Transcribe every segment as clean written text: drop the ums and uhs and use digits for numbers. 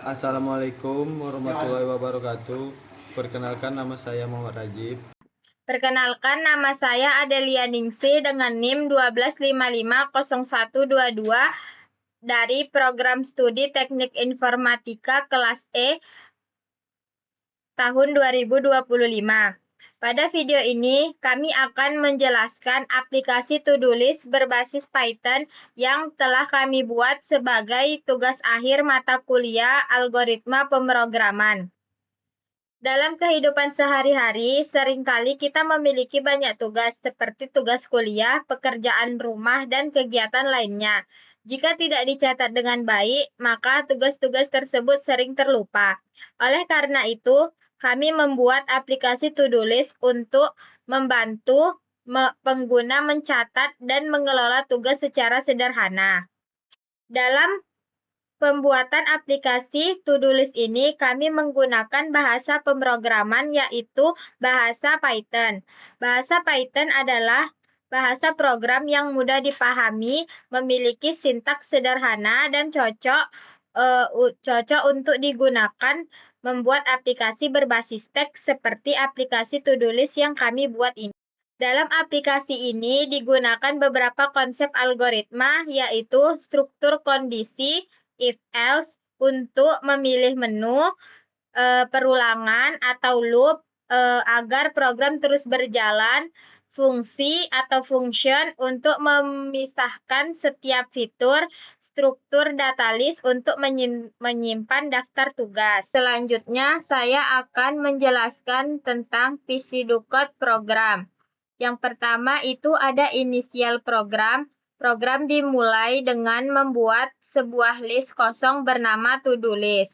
Assalamualaikum warahmatullahi wabarakatuh. Perkenalkan, nama saya Muhammad Rajib. Perkenalkan, nama saya Adelia Ningsih dengan NIM 12550122 dari Program Studi Teknik Informatika kelas E tahun 2025. Pada video ini, kami akan menjelaskan aplikasi to-do list berbasis Python yang telah kami buat sebagai tugas akhir mata kuliah algoritma pemrograman. Dalam kehidupan sehari-hari, seringkali kita memiliki banyak tugas seperti tugas kuliah, pekerjaan rumah, dan kegiatan lainnya. Jika tidak dicatat dengan baik, maka tugas-tugas tersebut sering terlupa. Oleh karena itu, kami membuat aplikasi to-do list untuk membantu pengguna mencatat dan mengelola tugas secara sederhana. Dalam pembuatan aplikasi to-do list ini, kami menggunakan bahasa pemrograman yaitu bahasa Python. Bahasa Python adalah bahasa program yang mudah dipahami, memiliki sintaks sederhana, dan cocok untuk digunakan membuat aplikasi berbasis teks seperti aplikasi to-do list yang kami buat ini. Dalam aplikasi ini digunakan beberapa konsep algoritma yaitu struktur kondisi, if else untuk memilih menu, perulangan atau loop agar program terus berjalan, fungsi atau function untuk memisahkan setiap fitur, struktur data list untuk menyimpan daftar tugas. Selanjutnya, saya akan menjelaskan tentang pseudocode program. Yang pertama itu ada inisial program. Program dimulai dengan membuat sebuah list kosong bernama to-do list.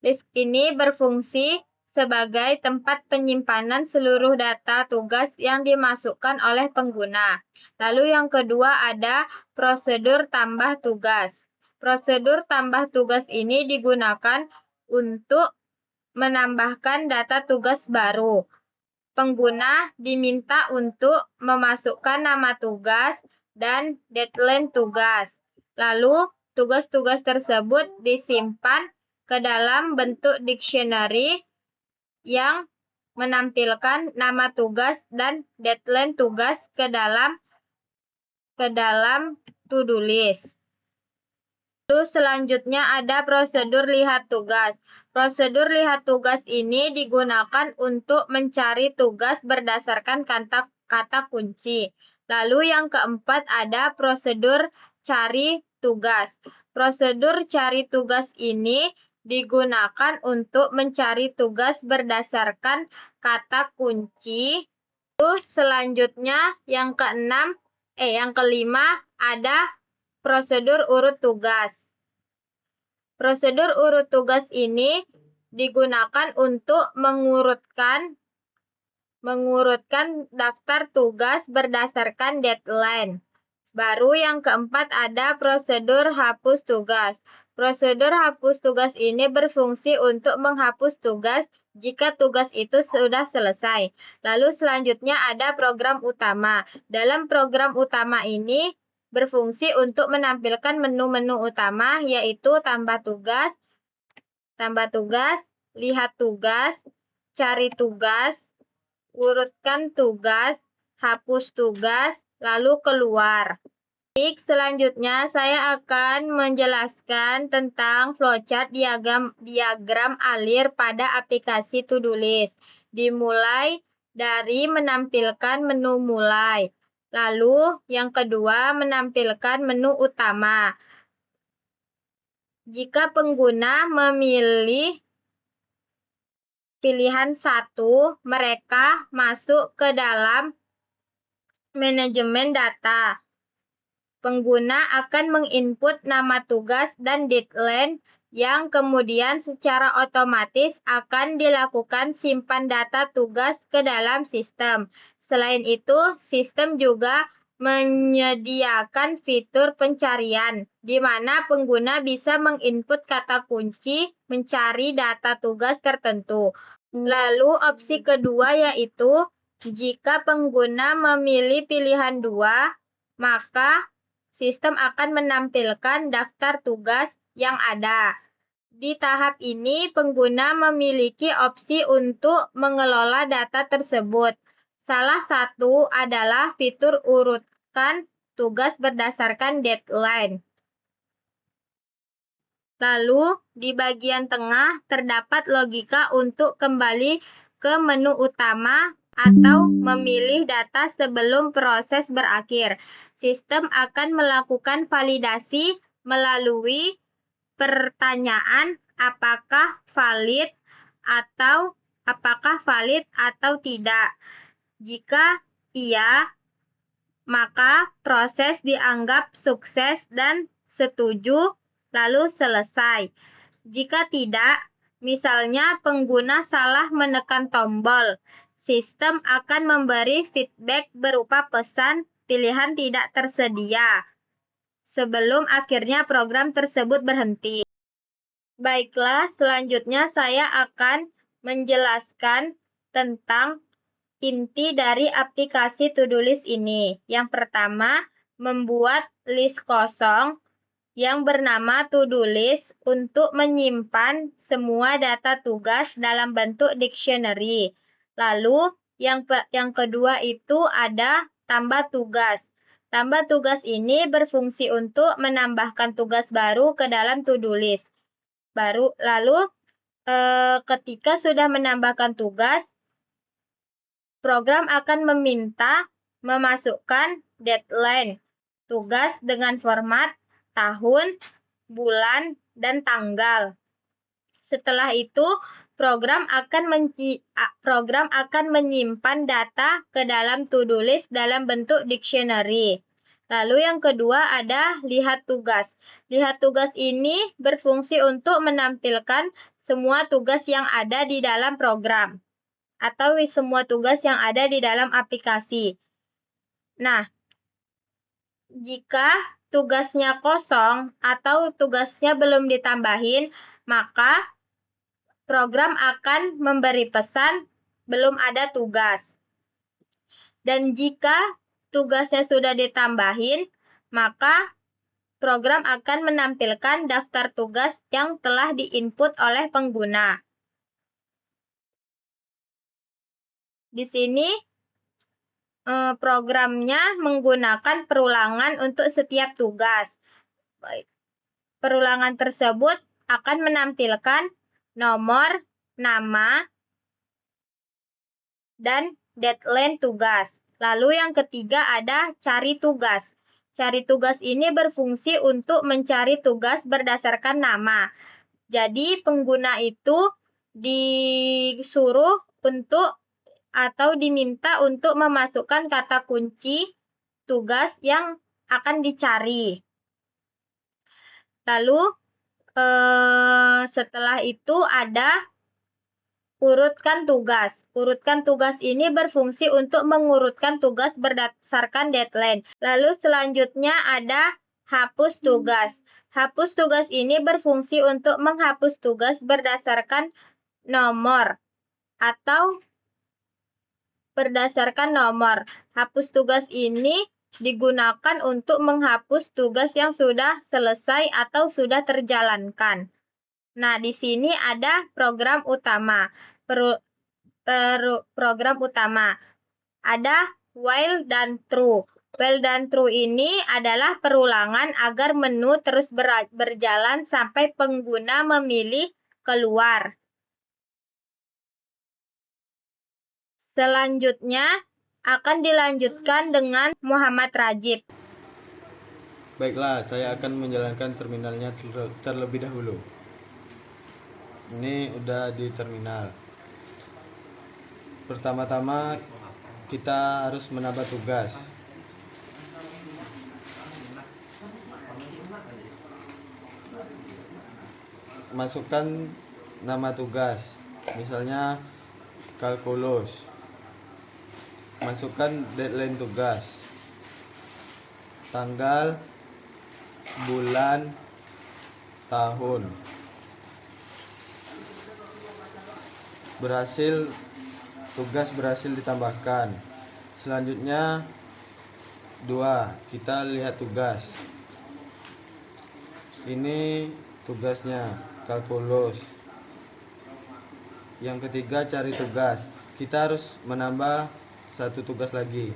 List ini berfungsi sebagai tempat penyimpanan seluruh data tugas yang dimasukkan oleh pengguna. Lalu yang kedua ada prosedur tambah tugas. Prosedur tambah tugas ini digunakan untuk menambahkan data tugas baru. Pengguna diminta untuk memasukkan nama tugas dan deadline tugas. Lalu, tugas-tugas tersebut disimpan ke dalam bentuk dictionary yang menampilkan nama tugas dan deadline tugas ke dalam to-do list. Lalu selanjutnya ada prosedur lihat tugas. Prosedur lihat tugas ini digunakan untuk mencari tugas berdasarkan kata kunci. Lalu yang keempat ada prosedur cari tugas. Prosedur cari tugas ini digunakan untuk mencari tugas berdasarkan kata kunci. Lalu selanjutnya yang kelima ada prosedur urut tugas. Prosedur urut tugas ini digunakan untuk mengurutkan daftar tugas berdasarkan deadline. Baru yang keempat ada prosedur hapus tugas. Prosedur hapus tugas ini berfungsi untuk menghapus tugas jika tugas itu sudah selesai. Lalu selanjutnya ada program utama. Dalam program utama ini berfungsi untuk menampilkan menu-menu utama yaitu tambah tugas, lihat tugas, cari tugas, urutkan tugas, hapus tugas, lalu keluar. Baik, selanjutnya saya akan menjelaskan tentang flowchart diagram alir pada aplikasi to-do list. Dimulai dari menampilkan menu mulai. Lalu yang kedua menampilkan menu utama. Jika pengguna memilih pilihan 1, mereka masuk ke dalam manajemen data. Pengguna akan menginput nama tugas dan deadline yang kemudian secara otomatis akan dilakukan simpan data tugas ke dalam sistem. Selain itu, sistem juga menyediakan fitur pencarian, di mana pengguna bisa menginput kata kunci mencari data tugas tertentu. Lalu opsi kedua yaitu jika pengguna memilih pilihan 2, maka sistem akan menampilkan daftar tugas yang ada. Di tahap ini, pengguna memiliki opsi untuk mengelola data tersebut. Salah satu adalah fitur urutkan tugas berdasarkan deadline. Lalu, di bagian tengah terdapat logika untuk kembali ke menu utama atau memilih data sebelum proses berakhir. Sistem akan melakukan validasi melalui pertanyaan apakah valid atau tidak. Jika iya, maka proses dianggap sukses dan setuju, lalu selesai. Jika tidak, misalnya pengguna salah menekan tombol, sistem akan memberi feedback berupa pesan pilihan tidak tersedia sebelum akhirnya program tersebut berhenti. Baiklah, selanjutnya saya akan menjelaskan tentang inti dari aplikasi to-do list ini. Yang pertama, membuat list kosong yang bernama to-do list untuk menyimpan semua data tugas dalam bentuk dictionary. Lalu, yang kedua itu ada tambah tugas. Tambah tugas ini berfungsi untuk menambahkan tugas baru ke dalam to-do list. Lalu, ketika sudah menambahkan tugas, program akan meminta memasukkan deadline tugas dengan format tahun, bulan, dan tanggal. Setelah itu, program akan menyimpan data ke dalam to-do list dalam bentuk dictionary. Lalu yang kedua ada lihat tugas. Lihat tugas ini berfungsi untuk menampilkan semua tugas yang ada di dalam program atau semua tugas yang ada di dalam aplikasi. Nah, jika tugasnya kosong atau tugasnya belum ditambahin, maka program akan memberi pesan belum ada tugas. Dan jika tugasnya sudah ditambahin, maka program akan menampilkan daftar tugas yang telah diinput oleh pengguna. Di sini programnya menggunakan perulangan untuk setiap tugas. Baik. Perulangan tersebut akan menampilkan nomor, nama, dan deadline tugas. Lalu yang ketiga ada cari tugas. Cari tugas ini berfungsi untuk mencari tugas berdasarkan nama. Jadi pengguna itu disuruh untuk atau diminta untuk memasukkan kata kunci tugas yang akan dicari. Lalu setelah itu ada urutkan tugas. Urutkan tugas ini berfungsi untuk mengurutkan tugas berdasarkan deadline. Lalu selanjutnya ada hapus tugas. Hapus tugas ini berfungsi untuk menghapus tugas berdasarkan nomor atau berdasarkan nomor. Hapus tugas ini digunakan untuk menghapus tugas yang sudah selesai atau sudah terjalankan. Nah, di sini ada program utama. Program utama. Ada while dan true. While dan true ini adalah perulangan agar menu terus berjalan sampai pengguna memilih keluar. Selanjutnya akan dilanjutkan dengan Muhammad Rajib. Baiklah, saya akan menjalankan terminalnya terlebih dahulu. Ini udah di terminal. Pertama-tama kita harus menambah tugas. Masukkan nama tugas, misalnya kalkulus. Masukkan deadline tugas, tanggal, bulan, tahun. Tugas berhasil ditambahkan. Selanjutnya 2, kita lihat tugas. Ini tugasnya. kalkulus. Yang ketiga, cari tugas. Kita harus menambah satu tugas lagi.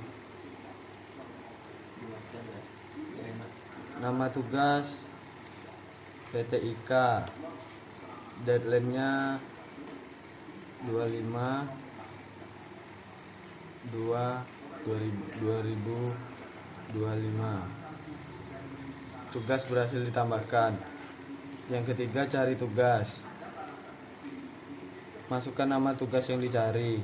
Nama tugas PTIK, deadline-nya 25/2/2025. Tugas berhasil ditambahkan. Yang ketiga, cari tugas. Masukkan nama tugas yang dicari.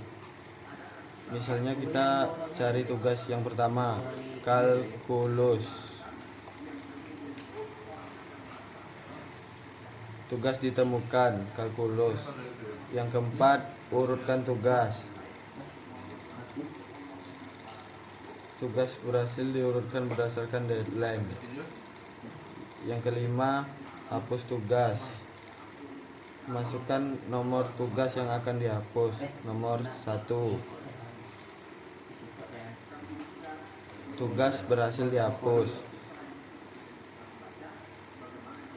Misalnya kita cari tugas yang pertama, kalkulus. Tugas ditemukan, kalkulus. Yang keempat, urutkan tugas. Tugas berhasil diurutkan berdasarkan deadline. Yang kelima, hapus tugas. Masukkan nomor tugas yang akan dihapus. Nomor 1. Tugas berhasil dihapus.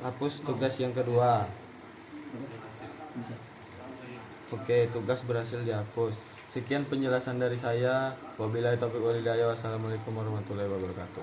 Hapus tugas yang kedua. Oke, tugas berhasil dihapus. Sekian penjelasan dari saya. Wabillahi taufiq wal hidayah. Wassalamualaikum warahmatullahi wabarakatuh.